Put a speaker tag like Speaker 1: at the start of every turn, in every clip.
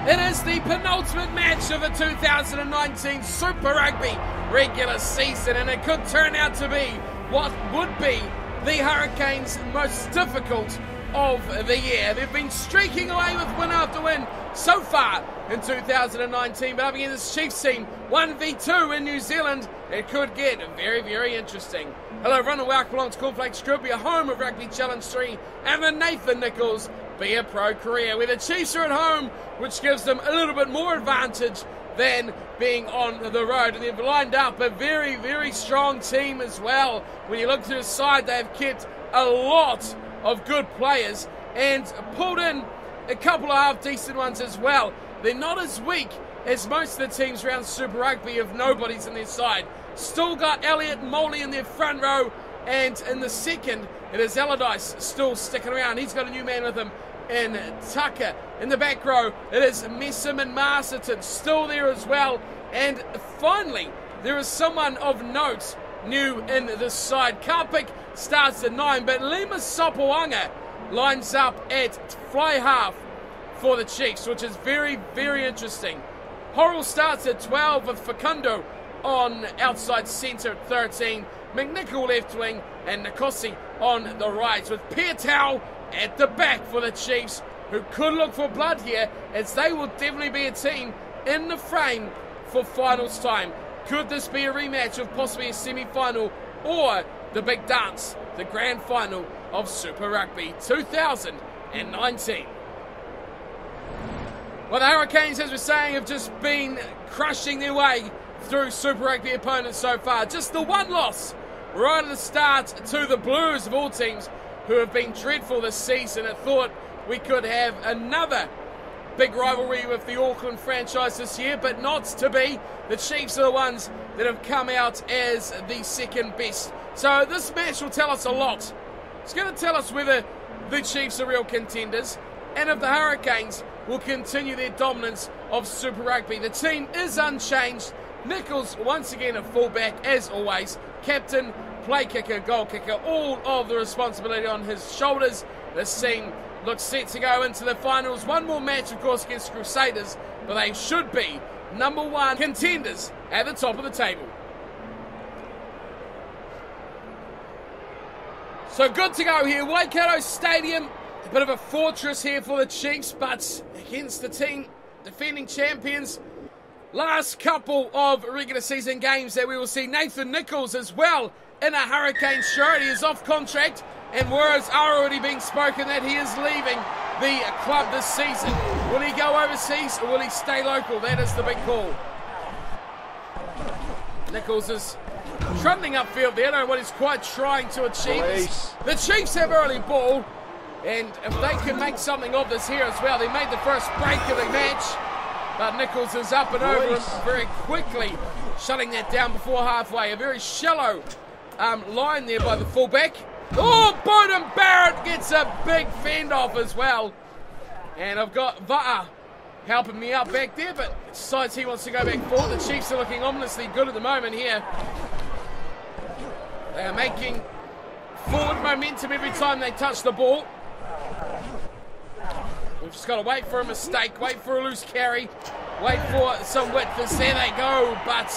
Speaker 1: It is the penultimate match of the 2019 Super Rugby regular season, and it could turn out to be what would be the Hurricanes' most difficult of the year. They've been streaking away with win after win so far in 2019, but up against this Chiefs team, 1v2 in New Zealand, it could get very, very interesting. Hello everyone and welcome along to Cornflakes Rugby, a home of Rugby Challenge 3 and the Nathan Nicholls Be a Pro career, where the Chiefs are at home, which gives them a little bit more advantage than being on the road. And they've lined up a very, very strong team as well. When you look to the side, they've kept a lot of good players and pulled in a couple of half-decent ones as well. They're not as weak as most of the teams around Super Rugby if nobody's in their side. Still got Elliott and Moley in their front row, and in the second, it is Allardyce still sticking around. He's got a new man with him in Tucker. In the back row, it is Messam and Masterton still there as well. And finally, there is someone of note new in this side. Karpik starts at 9, but Lima Sopoanga lines up at fly half for the Chiefs, which is very, very interesting. Horrell starts at 12 with Facundo on outside centre at 13, McNichol left wing, and Nicholls on the right, with Pietau at the back for the Chiefs, who could look for blood here, as they will definitely be a team in the frame for finals time. Could this be a rematch of possibly a semi-final or the big dance, the grand final of Super Rugby 2019? Well, the Hurricanes, as we're saying, have just been crushing their way through Super Rugby opponents so far. Just the one loss right at the start to the Blues of all teams, who have been dreadful this season. I thought we could have another big rivalry with the Auckland franchise this year, but not to be. The Chiefs are the ones that have come out as the second best. So this match will tell us a lot. It's going to tell us whether the Chiefs are real contenders and if the Hurricanes will continue their dominance of Super Rugby. The team is unchanged. Nicholls once again a fullback as always. Captain, play kicker, goal kicker, all of the responsibility on his shoulders. This team looks set to go into the finals. One more match, of course, against Crusaders, but they should be number one contenders at the top of the table. So good to go here. Waikato Stadium, a bit of a fortress here for the Chiefs, but against the team defending champions. Last couple of regular season games that we will see Nathan Nicholls as well in a Hurricane shirt. He is off contract, and words are already being spoken that he is leaving the club this season. Will he go overseas or will he stay local? That is the big call. Nicholls is trundling upfield there. I don't know what he's quite trying to achieve. The Chiefs have early ball, and if they can make something of this here as well. They made the first break of the match, but Nicholls is up and over him very quickly, shutting that down before halfway. A very shallow line there by the fullback. Oh, Bowden Barrett gets a big fend off as well. And I've got Va'a helping me out back there, but decides he wants to go back forward. The Chiefs are looking ominously good at the moment here. They are making forward momentum every time they touch the ball. We've just got to wait for a mistake, wait for a loose carry, wait for some width. There they go, but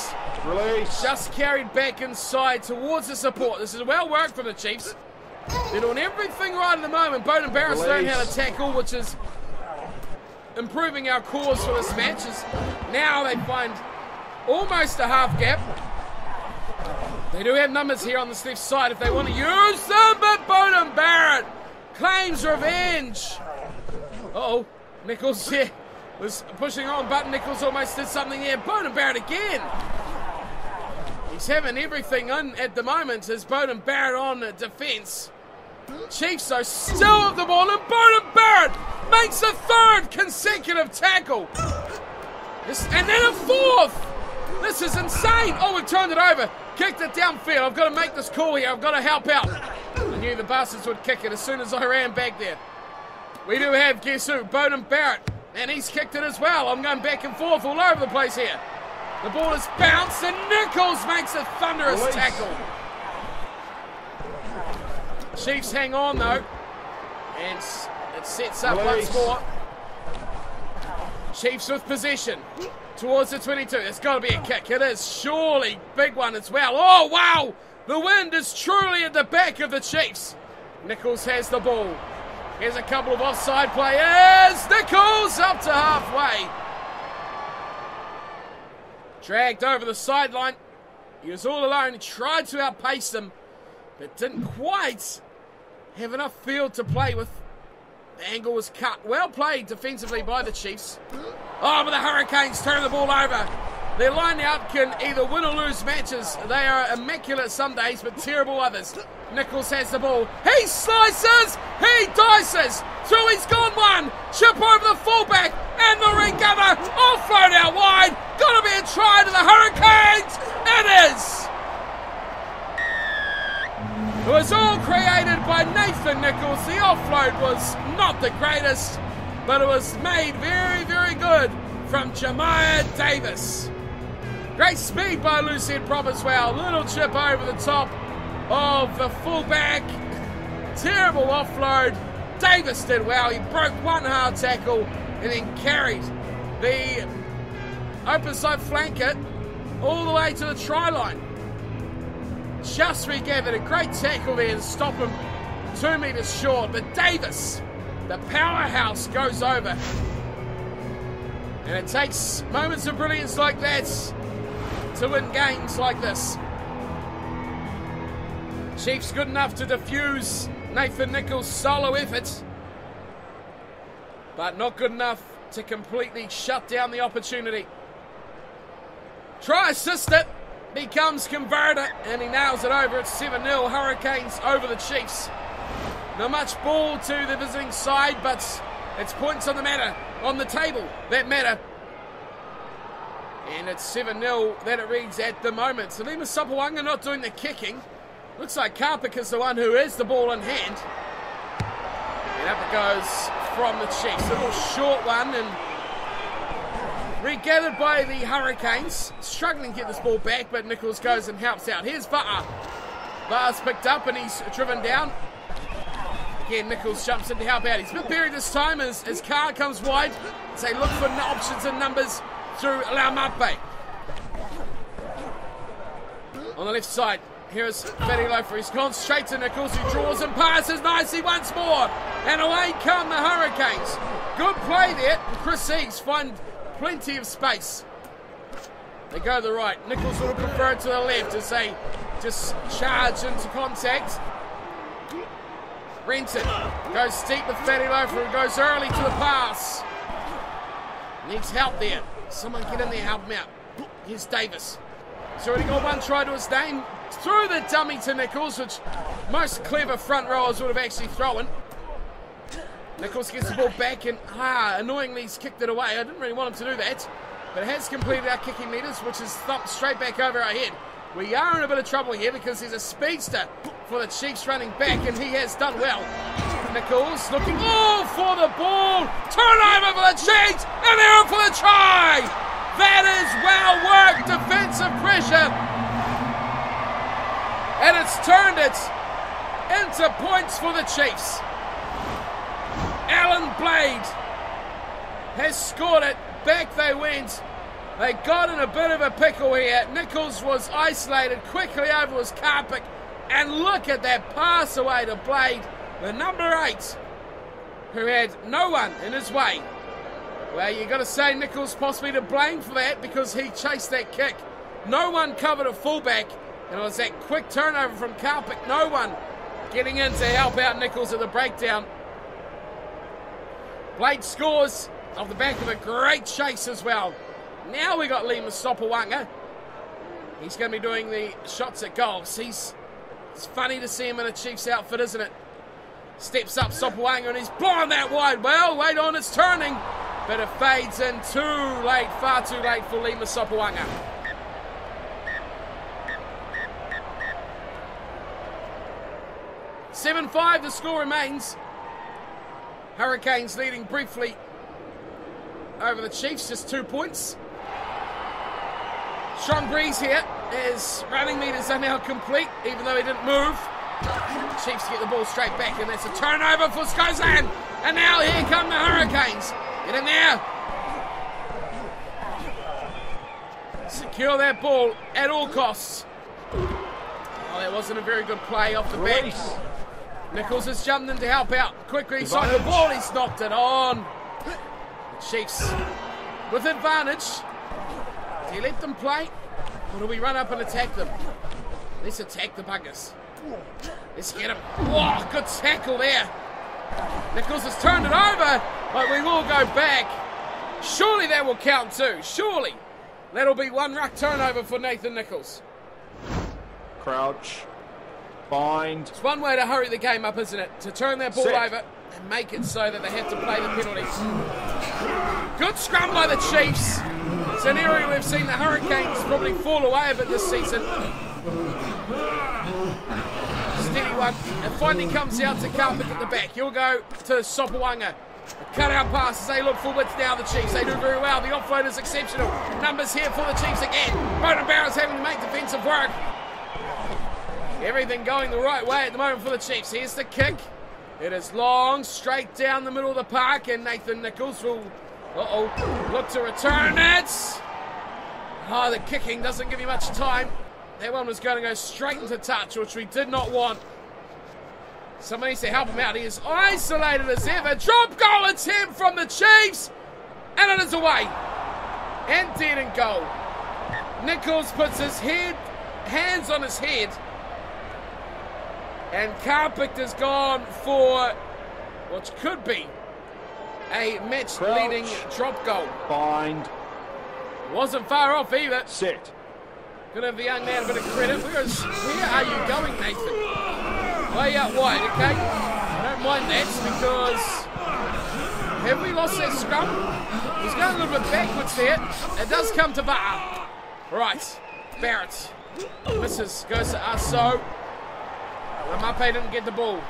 Speaker 1: just carried back inside towards the support. This is well worked from the Chiefs. They're doing everything right at the moment. Bowden Barrett's learned how to tackle, which is improving our cause for this match. Now they find almost a half gap. They do have numbers here on this left side if they want to use them, but Bowden Barrett claims revenge. Uh-oh, Nicholls here was pushing on, but Nicholls almost did something there. Bowden Barrett again. He's having everything in at the moment as Bowden Barrett on defence. Chiefs though still with the ball, and Bowden Barrett makes a third consecutive tackle. And then a fourth. This is insane. Oh, we've turned it over. Kicked it downfield. I've got to make this call here. I've got to help out. I knew the bastards would kick it as soon as I ran back there. We do have, guess who? Bowden Barrett. And he's kicked it as well. I'm going back and forth all over the place here. The ball is bounced and Nicholls makes a thunderous tackle. Chiefs hang on though. And it sets up once more. Chiefs with possession towards the 22. It's got to be a kick. It is surely big one as well. Oh, wow. The wind is truly at the back of the Chiefs. Nicholls has the ball. Here's a couple of offside players. Nicholls up to halfway. Dragged over the sideline. He was all alone. He tried to outpace them, but didn't quite have enough field to play with. The angle was cut. Well played defensively by the Chiefs. Oh, but the Hurricanes turn the ball over. Their line-out can either win or lose matches. They are immaculate some days, but terrible others. Nicholls has the ball. He slices! He dices! So he's gone one! Chip over the fullback, and the recover! Offload out wide! Gotta be a try to the Hurricanes! It is! It was all created by Nathan Nicholls. The offload was not the greatest, but it was made very, very good from Jemiah Davis. Great speed by Lucien Prop as well. Little chip over the top of the fullback. Terrible offload. Davis did well. He broke one hard tackle and then carried the open side flanker all the way to the try line. Just regathered a great tackle there to stop him 2 metres short. But Davis, the powerhouse, goes over. And it takes moments of brilliance like that to win games like this. Chiefs good enough to defuse Nathan Nicholls' solo effort, but not good enough to completely shut down the opportunity. Try assisted becomes converter, and he nails it over. It's 7-0. Hurricanes over the Chiefs. Not much ball to the visiting side, but it's points on the table that matter. And it's 7-0 that it reads at the moment. So Lima Sopawanga not doing the kicking. Looks like Karpik is the one who has the ball in hand. And up it goes from the Chiefs. A little short one, and regathered by the Hurricanes. Struggling to get this ball back, but Nicholls goes and helps out. Here's Va'a. Va'a's picked up and he's driven down. Again, Nicholls jumps in to help out. He's a bit buried this time as Carr comes wide. So they look for options and numbers through Laumape. On the left side, here's Fatty Loafer. He's gone straight to Nicholls, who draws and passes nicely once more. And away come the Hurricanes. Good play there. Chris Eags find plenty of space. They go to the right. Nicholls would have preferred to the left as they just charge into contact. Renton goes steep with Fatty Loafer, who goes early to the pass. Needs help there. Someone get in there, help him out. Here's Davis. He's already got one try to his name. Through the dummy to Nicholls, which most clever front rowers would have actually thrown. Nicholls gets the ball back and, annoyingly he's kicked it away. I didn't really want him to do that, but has completed our kicking meters, which is thumped straight back over our head. We are in a bit of trouble here because there's a speedster for the Chiefs running back, and he has done well. Nicholls looking for the ball. Turnover for the Chiefs, and they're in for the try. That is well worked defensive pressure, and it's turned it into points for the Chiefs. Alan Blade has scored it. Back they went. They got in a bit of a pickle here. Nicholls was isolated. Quickly over was Karpik. And look at that pass away to Blade, the number 8, who had no one in his way. Well, you got to say Nicholls possibly to blame for that because he chased that kick. No one covered a fullback, and it was that quick turnover from Karpik. No one getting in to help out Nicholls at the breakdown. Blade scores off the back of a great chase as well. Now we got Lima Sopawanga. He's going to be doing the shots at goals. It's funny to see him in a Chiefs outfit, isn't it? Steps up Sopawanga and he's blowing that wide. Well, wait on, it's turning. But it fades in too late, far too late for Lima Sopawanga. (7-5) the score remains. Hurricanes leading briefly over the Chiefs, just 2 points. Strong breeze here as running meters are now complete, even though he didn't move. Chiefs get the ball straight back, and that's a turnover for Skozan. And now here come the Hurricanes. Get in there. Secure that ball at all costs. Oh, that wasn't a very good play off the back. Nicholls has jumped in to help out. Quickly inside the ball, he's knocked it on. The Chiefs with advantage. Do you let them play? Or do we run up and attack them? Let's attack the buggers. Let's get him. Whoa, good tackle there. Nicholls has turned it over, but we will go back. Surely that will count too. Surely. That'll be one ruck turnover for Nathan Nicholls.
Speaker 2: Crouch. Bind.
Speaker 1: It's one way to hurry the game up, isn't it? To turn that ball over and make it so that they have to play the penalties. Good scrum by the Chiefs. It's an area we've seen the Hurricanes probably fall away a bit this season. Steady one. It finally comes out to Carpick at the back. He'll go to Sopawanga. Cut out passes, they look for width now, the Chiefs. They do very well. The offload is exceptional. Numbers here for the Chiefs again. Bowden Barrett's having to make defensive work. Everything going the right way at the moment for the Chiefs. Here's the kick. It is long, straight down the middle of the park, and Nathan Nicholls will look to return it. Oh, the kicking doesn't give you much time. That one was going to go straight into touch, which we did not want. Somebody needs to help him out. He is isolated as ever. Drop goal attempt from the Chiefs. And it is away. And dead in goal. Nicholls puts his hands on his head. And Carpick has gone for what could be a match-leading drop goal.
Speaker 2: Bind.
Speaker 1: Wasn't far off either.
Speaker 2: Set.
Speaker 1: Gonna have the young man a bit of credit. Where are you going, Nathan? Way out wide, okay? I don't mind that because have we lost that scrum? He's going a little bit backwards there. It does come to Bar. Right, Barrett misses, goes to Aso. Ramape didn't get the ball.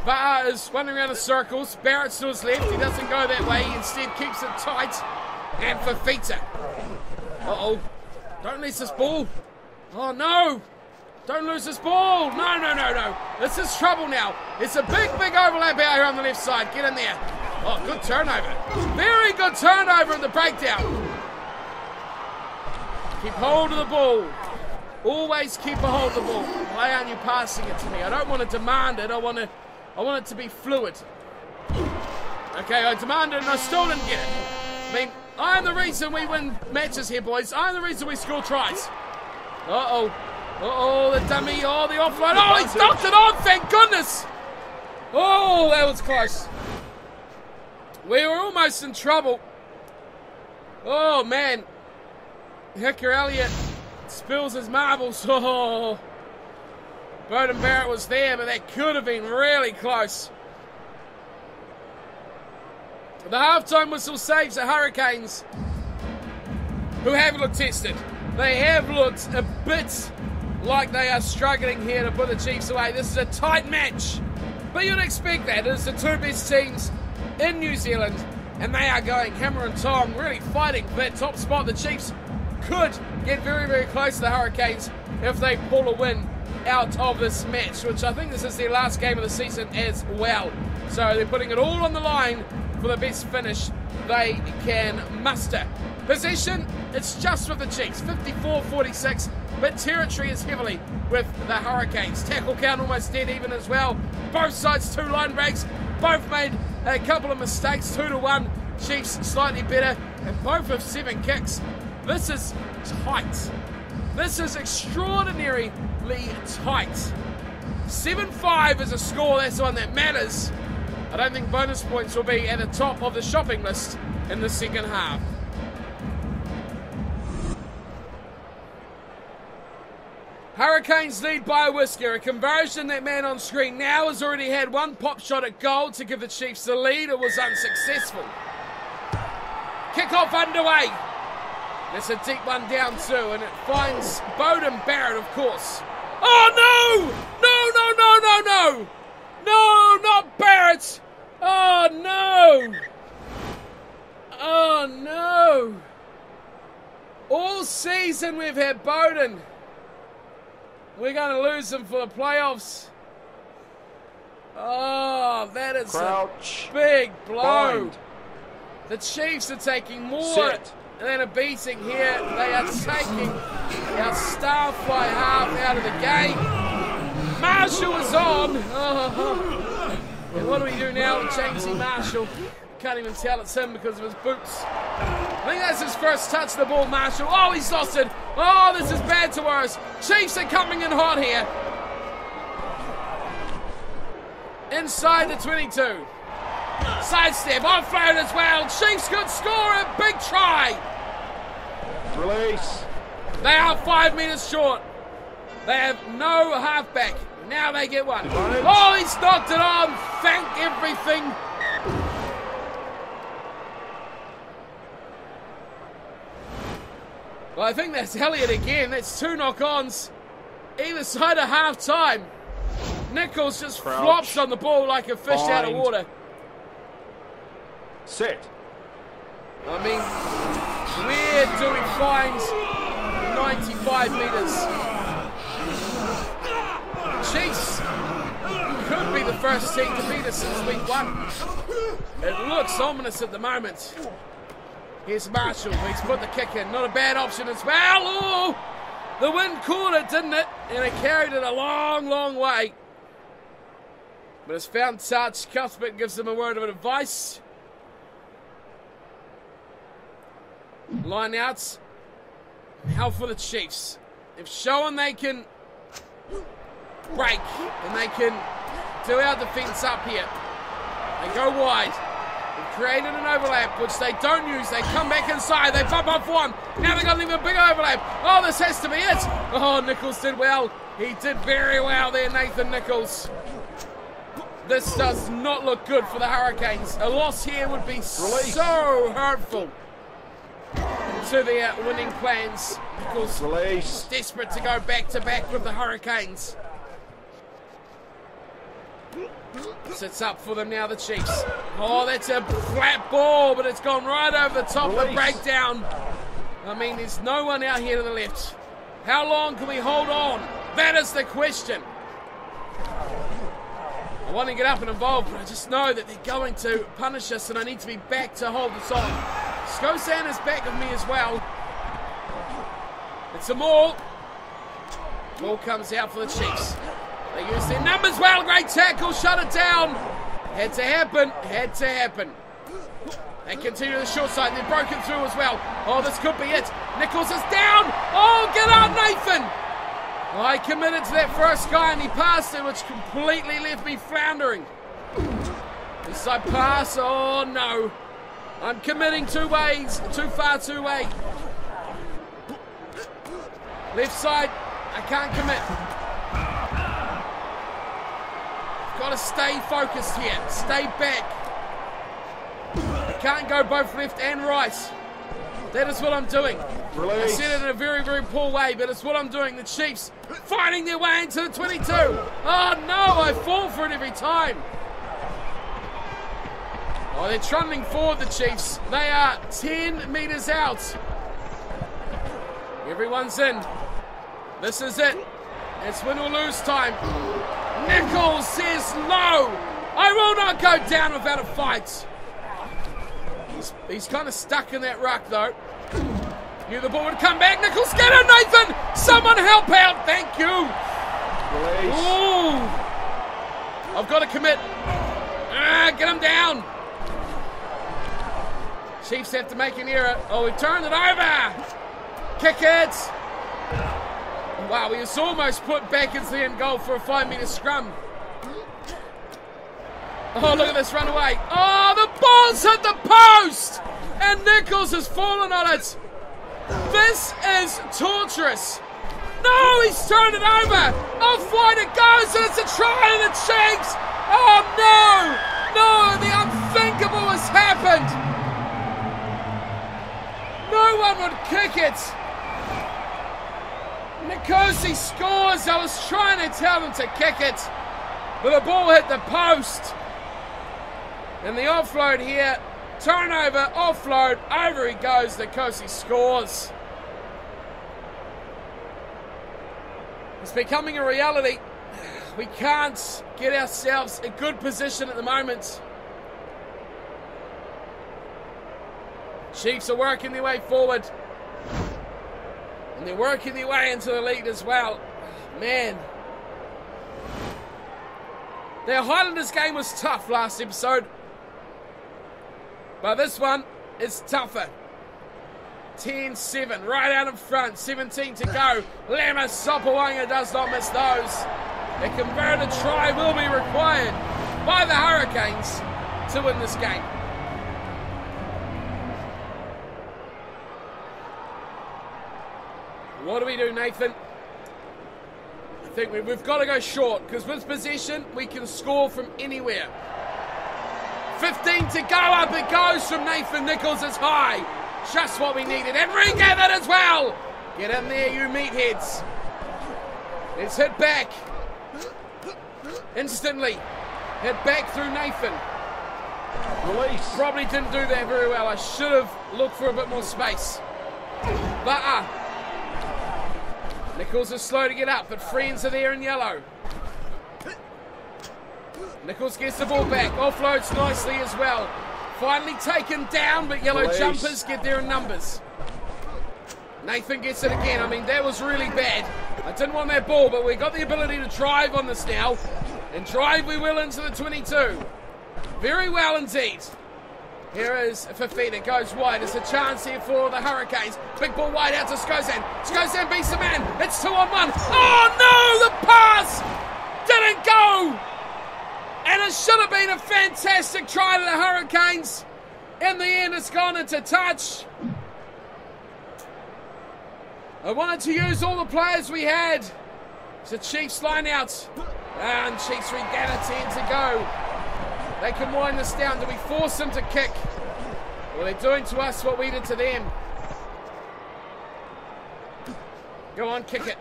Speaker 1: Bar is running around in circles. Barrett's to his left. He doesn't go that way. He instead keeps it tight. And Fafita. Uh-oh. Don't lose this ball. Oh, no. Don't lose this ball. No, no, no, no. This is trouble now. It's a big, big overlap out here on the left side. Get in there. Oh, good turnover. Very good turnover in the breakdown. Keep hold of the ball. Always keep a hold of the ball. Why aren't you passing it to me? I don't want to demand it. I want it to be fluid. Okay, I demanded it and I still didn't get it. I mean, I am the reason we win matches here, boys. I am the reason we score tries. Uh-oh. Uh-oh, the dummy. Oh, the offload. Oh, he's knocked it on, thank goodness. Oh, that was close. We were almost in trouble. Oh, man. Hicker Elliott spills his marbles. Oh. Bowden Barrett was there, but that could have been really close. The halftime whistle saves the Hurricanes, who have looked tested. They have looked a bit like they are struggling here to put the Chiefs away. This is a tight match, but you'd expect that. It's the two best teams in New Zealand, and they are going hammer and tong, really fighting for that top spot. The Chiefs could get very, very close to the Hurricanes if they pull a win out of this match, which I think this is their last game of the season as well. So they're putting it all on the line for the best finish they can muster. Possession, it's just with the Chiefs, 54-46, but territory is heavily with the Hurricanes. Tackle count almost dead even as well. Both sides, 2 line breaks, both made a couple of mistakes, 2-1. Chiefs slightly better, and both have 7 kicks. This is tight. This is extraordinarily tight. 7-5 is a score, that's the one that matters. I don't think bonus points will be at the top of the shopping list in the second half. Hurricanes lead by a whisker. A conversion, that man on screen now has already had 1 pop shot at goal to give the Chiefs the lead. It was unsuccessful. Kickoff underway. There's a deep one down too, and it finds Bowden Barrett, of course. Oh no! No, no, no, no, no! No, not Barrett! Oh no! Oh no! All season we've had Bowden. We're going to lose him for the playoffs. Oh, that is
Speaker 2: Crouch.
Speaker 1: a big blow.
Speaker 2: Bind.
Speaker 1: The Chiefs are taking more
Speaker 2: Set.
Speaker 1: than a beating here. They are taking our star fly half out of the game. Marshall is on. And what do we do now with Jamesy Marshall? Can't even tell it's him because of his boots. I think that's his first touch of the ball, Marshall. Oh, he's lost it. Oh, this is bad to us. Chiefs are coming in hot here. Inside the 22. Sidestep, offload as well. Chiefs could score a big try.
Speaker 2: Release.
Speaker 1: They are 5 meters short. They have no halfback. Now they get one.
Speaker 2: Advantage.
Speaker 1: Oh, he's knocked it on. Thank everything. Well, I think that's Elliott again. That's 2 knock-ons. Either side of half-time. Nicholls just
Speaker 2: Crouch.
Speaker 1: flops on the ball like a fish out of
Speaker 2: Bind.
Speaker 1: water.
Speaker 2: Set.
Speaker 1: I mean, where do we find 95 meters? Chiefs could be the first team to beat us since week 1. It looks ominous at the moment. Here's Marshall. He's put the kick in. Not a bad option as well. Oh, the wind caught it, didn't it? And it carried it a long, long way. But it's found touch. Cuthbert gives him a word of advice. Line outs. Now for the Chiefs. They've shown they can break and they can do our defence up here. They go wide. They've created an overlap, which they don't use. They come back inside. They bump up one. Now they've got an even bigger overlap. Oh, this has to be it. Oh, Nicholls did well. He did very well there, Nathan Nicholls. This does not look good for the Hurricanes. A loss here would be so hurtful to their winning plans. Nicholls
Speaker 2: Release.
Speaker 1: desperate to go back-to-back with the Hurricanes. Sits up for them now, the Chiefs. Oh, that's a flat ball, but it's gone right over the top of the breakdown. I mean, there's no one out here to the left. How long can we hold on? That is the question. I want to get up and involved, but I just know that they're going to punish us, and I need to be back to hold this on. Skosan is back of me as well. It's a maul. Ball comes out for the Chiefs. They use their numbers well. Great tackle. Shut it down. Had to happen. Had to happen. They continue the short side. They're broken through as well. Oh, this could be it. Nicholls is down. Oh, get up, Nathan. I committed to that first guy and he passed it, which completely left me floundering. This side pass. Oh, no. I'm committing two ways. Too far, two way. Left side. I can't commit. Got to stay focused here. Stay back. I can't go both left and right. That is what I'm doing.
Speaker 2: Release.
Speaker 1: I said it in a very, very poor way, but it's what I'm doing. The Chiefs fighting their way into the 22. Oh, no, I fall for it every time. Oh, they're trundling forward, the Chiefs. They are 10 metres out. Everyone's in. This is it. It's win or lose time. Nicholls says no. I will not go down without a fight. He's kind of stuck in that ruck, though. Knew the ball would come back. Nicholls, get him, Nathan! Someone help out, thank you.
Speaker 2: Release.
Speaker 1: Ooh. I've got to commit. Get him down. Chiefs have to make an error. Oh, we've turned it over. Kick it. Wow, he was almost put back into the end goal for a 5-metre scrum. Oh, look at this run away. Oh, the ball's hit the post! And Nicholls has fallen on it. This is torturous. No, he's turned it over. Off wide it goes, and it's a try, and it shakes. Oh, no. No, the unthinkable has happened. No one would kick it. Nikosi scores. I was trying to tell him to kick it, but the ball hit the post. And the offload here, turnover, offload, over he goes. Nikosi scores. It's becoming a reality. We can't get ourselves a good position at the moment. Chiefs are working their way forward. And they're working their way into the lead as well. Man. Their Highlanders game was tough last episode. But this one is tougher. 10-7, right out in front, 17 to go. Lema Sopawanga does not miss those. A converted try will be required by the Hurricanes to win this game. What do we do, Nathan? I think we've got to go short, because with possession, we can score from anywhere. 15 to go, up it goes from Nathan Nicholls, it's high. Just what we needed, and regathered as well. Get in there, you meatheads. Let's hit back. Instantly. Hit back through Nathan.
Speaker 2: Release.
Speaker 1: Probably didn't do that very well. I should have looked for a bit more space. But Nicholls is slow to get up, but friends are there in yellow. Nicholls gets the ball back, offloads nicely as well. Finally taken down, but yellow jumpers get there in numbers. Nathan gets it again. I mean, that was really bad. I didn't want that ball, but we got the ability to drive on this now. And drive we will into the 22. Very well indeed. Here is Fafita, goes wide. There's a chance here for the Hurricanes. Big ball wide out to Skozan. Skozan beats the man. It's 2-on-1. Oh no, the pass didn't go. And it should have been a fantastic try to the Hurricanes. In the end, it's gone into touch. I wanted to use all the players we had. It's a Chiefs line out. And Chiefs regather, 10 to go. They can wind this down. Do we force them to kick? Or are they doing to us what we did to them? Go on, kick it.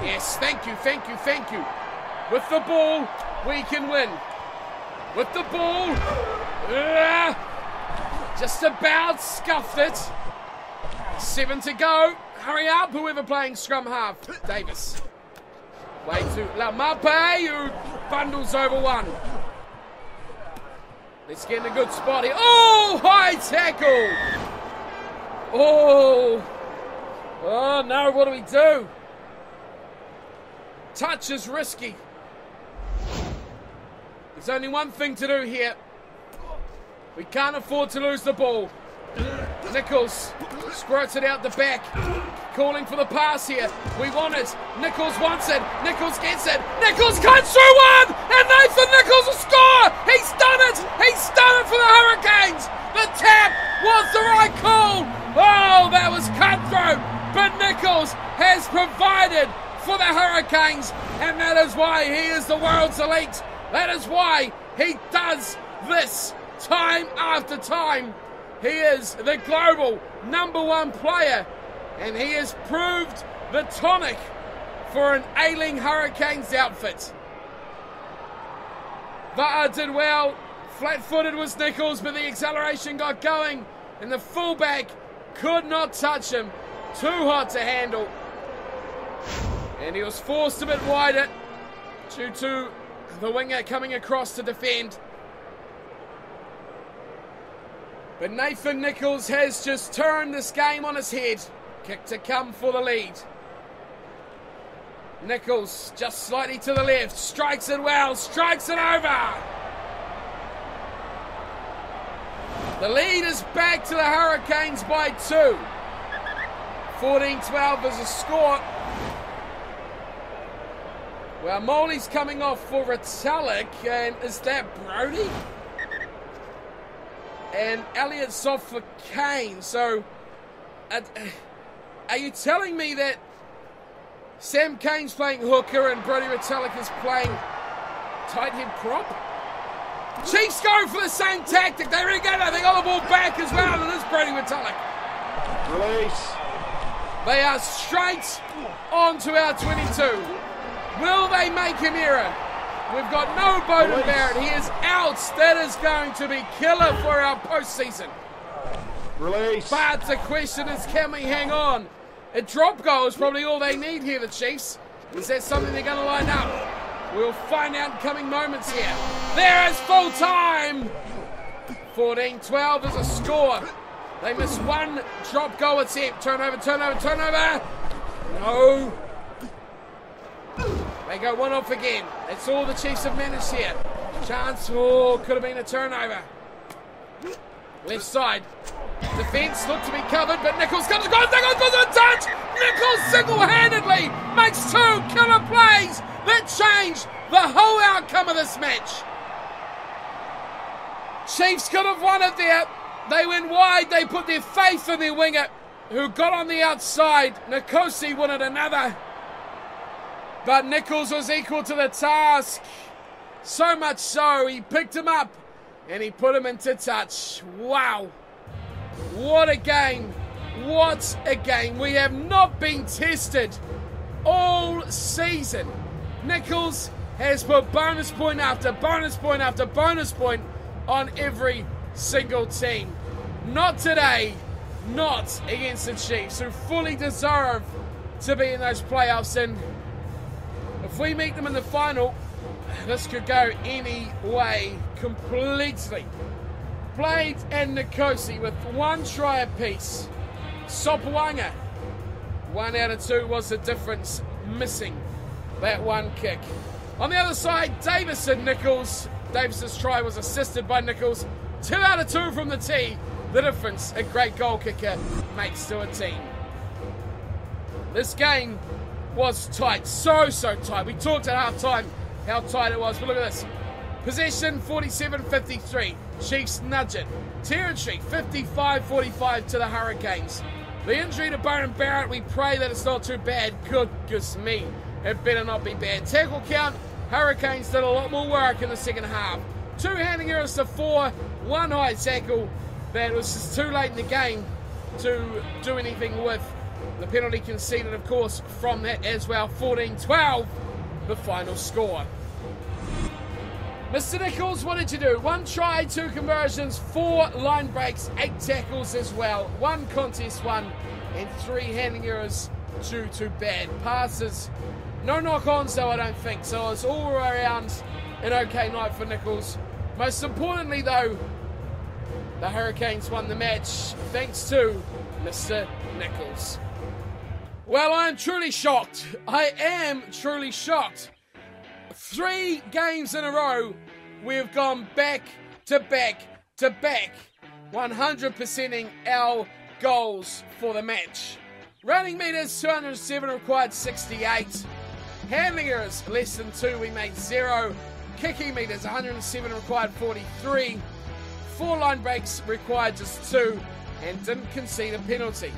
Speaker 1: Yes, thank you, thank you, thank you. With the ball, we can win. With the ball, just about scuffed it. 7 to go. Hurry up, whoever playing scrum half. Davis. Way to Lamape, who bundles over one. Let's get in a good spot here. Oh, high tackle. Oh no, what do we do? Touch is risky. There's only one thing to do here. We can't afford to lose the ball. Nicholls squirts it out the back. Calling for the pass here. We want it. Nicholls wants it. Nicholls gets it. Nicholls cuts through one! And Nathan Nicholls will score! He's done it! He's done it for the Hurricanes! The tap was the right call! Oh, that was cutthroat! But Nicholls has provided for the Hurricanes, and that is why he is the world's elite. That is why he does this time after time. He is the global #1 player, and he has proved the tonic for an ailing Hurricanes outfit. Va'a did well. Flat-footed was Nicholls, but the acceleration got going, and the fullback could not touch him. Too hot to handle. And he was forced a bit wider due to the winger coming across to defend. But Nathan Nicholls has just turned this game on his head. Kick to come for the lead. Nicholls just slightly to the left. Strikes it well. Strikes it over. The lead is back to the Hurricanes by 2. 14-12 is a score. Well, Molly's coming off for Retallick, and is that Brody? And Elliott's off for Kane. So, are you telling me that Sam Kane's playing hooker and Brody Retallick is playing tight head prop? Chiefs go for the same tactic. They regather. They got the ball back as well, and it's Brody Retallick.
Speaker 2: Release.
Speaker 1: They are straight onto our 22. Will they make an error? We've got no Bowden Barrett. He is out. That is going to be killer for our postseason.
Speaker 2: Release.
Speaker 1: But the question is, can we hang on? A drop goal is probably all they need here, the Chiefs. Is that something they're going to line up? We'll find out in coming moments here. There is full time. 14-12 is a score. They miss one drop goal attempt. Turnover. No. They go one off again. That's all the Chiefs have managed here. Chance. Oh, could have been a turnover. Left side. Defence looked to be covered, but Nicholls comes across. Nicholls goes to a touch. Nicholls single-handedly makes 2 killer plays that change the whole outcome of this match. Chiefs could have won it there. They went wide. They put their faith in their winger, who got on the outside. Nicholls wanted another, but Nicholls was equal to the task. So much so, he picked him up and he put him into touch. Wow. What a game. What a game. We have not been tested all season. Nicholls has put bonus point after bonus point after bonus point on every single team. Not today. Not against the Chiefs, who fully deserve to be in those playoffs. And if we meet them in the final, this could go any way completely. Blade and Nicholls with 1 try apiece. Sopawanga, 1 out of 2 was the difference, missing that 1 kick. On the other side, Davis and Nicholls. Davis's try was assisted by Nicholls. 2 out of 2 from the tee. The difference, a great goal kicker makes to a team. This game was tight, so tight. We talked at half time how tight it was, but look at this. Possession 47-53, Chiefs nudge it. Territory 55-45 to the Hurricanes. The injury to Bowden Barrett, we pray that it's not too bad. Goodness me, it better not be bad. Tackle count, Hurricanes did a lot more work in the second half. 2 handing errors to 4, 1 high tackle that was just too late in the game to do anything with. The penalty conceded, of course, from that as well. 14-12, the final score. Mr. Nicholls, what did you do? 1 try, 2 conversions, 4 line breaks, 8 tackles as well. 1 contest won, and 3 handing errors due to bad passes. No knock-ons though, I don't think. So it's all around an okay night for Nicholls. Most importantly though, the Hurricanes won the match thanks to Mr. Nicholls. Well, I am truly shocked. I am truly shocked. 3 games in a row, we've gone back to back to back, 100%ing our goals for the match. Running meters, 207, required 68. Handling errors, less than 2, we made 0. Kicking meters, 107, required 43. 4 line breaks, required just 2, and didn't concede a penalty.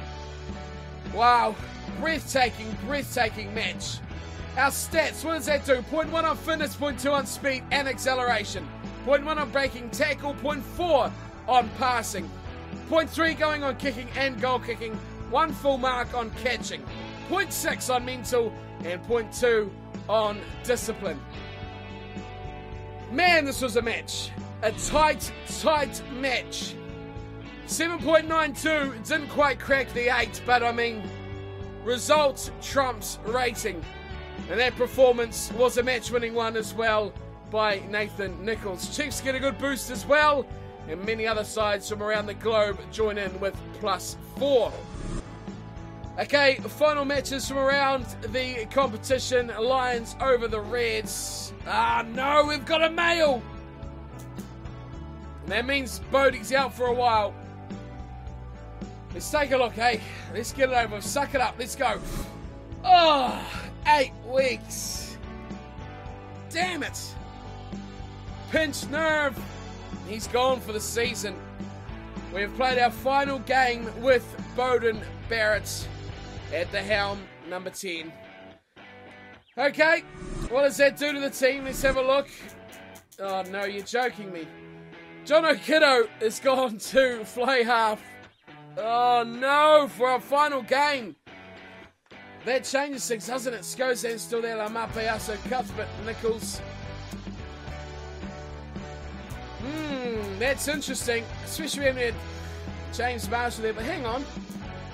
Speaker 1: Wow, breathtaking match. Our stats, what does that do? 0.1 on fitness, 0.2 on speed and acceleration. 0.1 on breaking tackle, 0.4 on passing. 0.3 going on kicking and goal kicking. 1 full mark on catching. 0.6 on mental and 0.2 on discipline. Man, this was a match. A tight match. 7.92, didn't quite crack the 8, but I mean, result trumps rating. And that performance was a match-winning one as well by Nathan Nicholls. Chiefs get a good boost as well, and many other sides from around the globe join in with +4. Okay, final matches from around the competition. Lions over the Reds. Ah, no, we've got a male. And that means Bodie's out for a while. Let's take a look, hey. Let's get it over. Suck it up. Let's go. Oh, 8 weeks. Damn it. Pinched nerve. He's gone for the season. We have played our final game with Bowden Barrett at the helm, number 10. Okay, what does that do to the team? Let's have a look. Oh no, you're joking me. John O'Kiddo is gone to fly half. Oh no, for our final game. That changes things, doesn't it? Skozan's still there, Lamapeaso, Cuthbert, Nicholls. That's interesting, especially when we had James Marshall there, but hang on.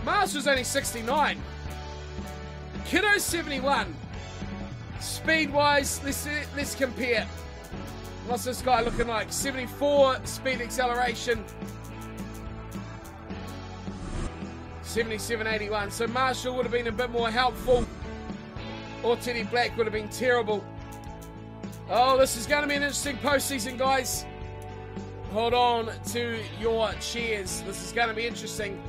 Speaker 1: Marshall's only 69. Kiddo's 71. Speed-wise, let's compare. What's this guy looking like? 74 speed acceleration. 77.81. So Marshall would have been a bit more helpful. Or Teddy Black would have been terrible. Oh, this is going to be an interesting postseason, guys. Hold on to your cheers. This is going to be interesting.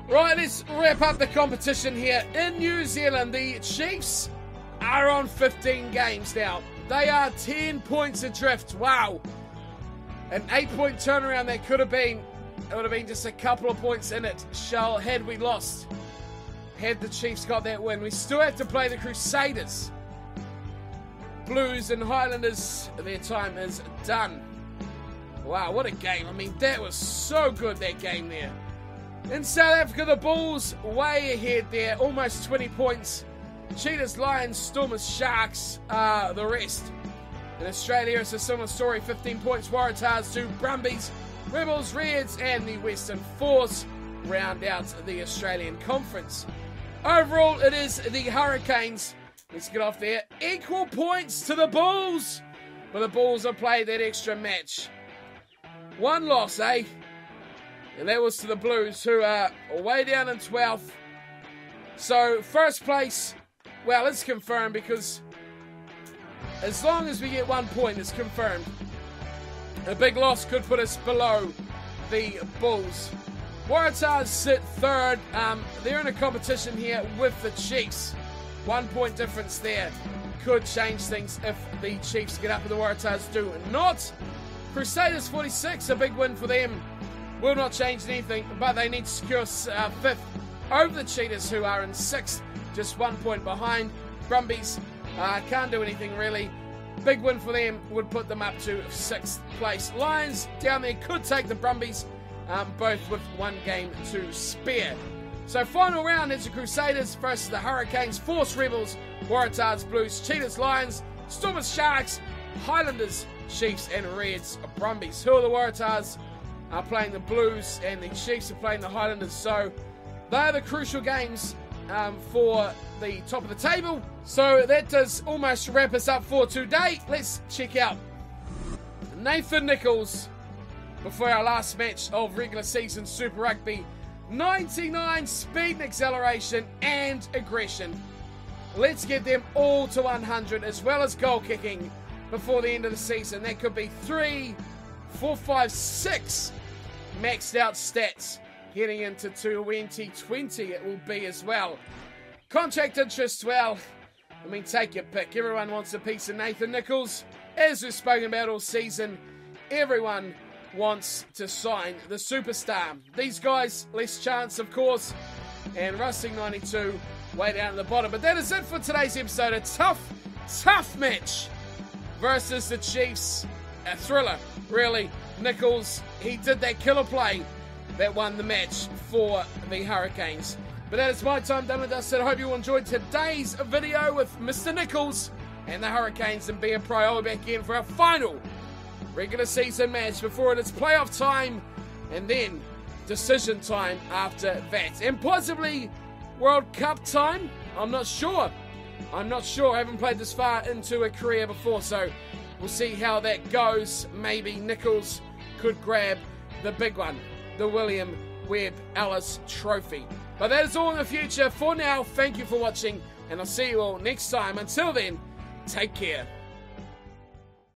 Speaker 1: Right, let's wrap up the competition here. In New Zealand, the Chiefs are on 15 games now. They are 10 points adrift. Wow. An 8-point turnaround that could have been. It would have been just a couple of points in it. Had we lost. Had the Chiefs got that win. We still have to play the Crusaders. Blues and Highlanders, their time is done. Wow, what a game. I mean, that was so good, that game there. In South Africa, the Bulls way ahead there. Almost 20 points. Cheetahs, Lions, Stormers, Sharks are the rest. In Australia, it's a similar story. 15 points. Waratahs to Brumbies, Rebels, Reds, and the Western Force round out the Australian Conference. Overall, it is the Hurricanes. Let's get off there. Equal points to the Bulls. But the Bulls have played that extra match. One loss, eh? And that was to the Blues, who are way down in 12th. So, first place, well, it's confirmed because as long as we get 1 point, it's confirmed. A big loss could put us below the Bulls. Waratahs sit third. They're in a competition here with the Chiefs. 1 point difference there could change things if the Chiefs get up and the Waratahs do not. Crusaders 46, a big win for them. Will not change anything, but they need to secure 5th over the Cheetahs, who are in 6th, just 1 point behind. Brumbies can't do anything really. Big win for them would put them up to 6th place. Lions down there could take the Brumbies, both with 1 game to spare. So final round is the Crusaders versus the Hurricanes, Force, Rebels, Waratahs, Blues, Cheetahs, Lions, Stormers, Sharks, Highlanders, Chiefs, and Reds, Brumbies. Who are the Waratahs? Are playing the Blues, and the Chiefs are playing the Highlanders. So they are the crucial games for the top of the table. So that does almost wrap us up for today. Let's check out Nathan Nicholls before our last match of regular season Super Rugby. 99 speed and acceleration and aggression. Let's get them all to 100, as well as goal kicking before the end of the season. That could be 3, 4, 5, 6 maxed out stats heading into 2020. It will be as well. Contract interest, well, I mean, take your pick. Everyone wants a piece of Nathan Nicholls. As we've spoken about all season, everyone wants to sign the superstar. These guys, less chance, of course. And Rusting 92 way down at the bottom. But that is it for today's episode. A tough match versus the Chiefs. A thriller, really. Nicholls, he did that killer play that won the match for the Hurricanes. But that is my time done with us. I hope you enjoyed today's video with Mr. Nicholls and the Hurricanes, and be a pro. I'll be back in for our final regular season match before it is playoff time, and then decision time after that, and possibly World Cup time. I'm not sure. I haven't played this far into a career before, so we'll see how that goes. Maybe Nicholls could grab the big one, the William Webb Ellis Trophy. But that is all in the future. For now, thank you for watching, and I'll see you all next time. Until then, take care.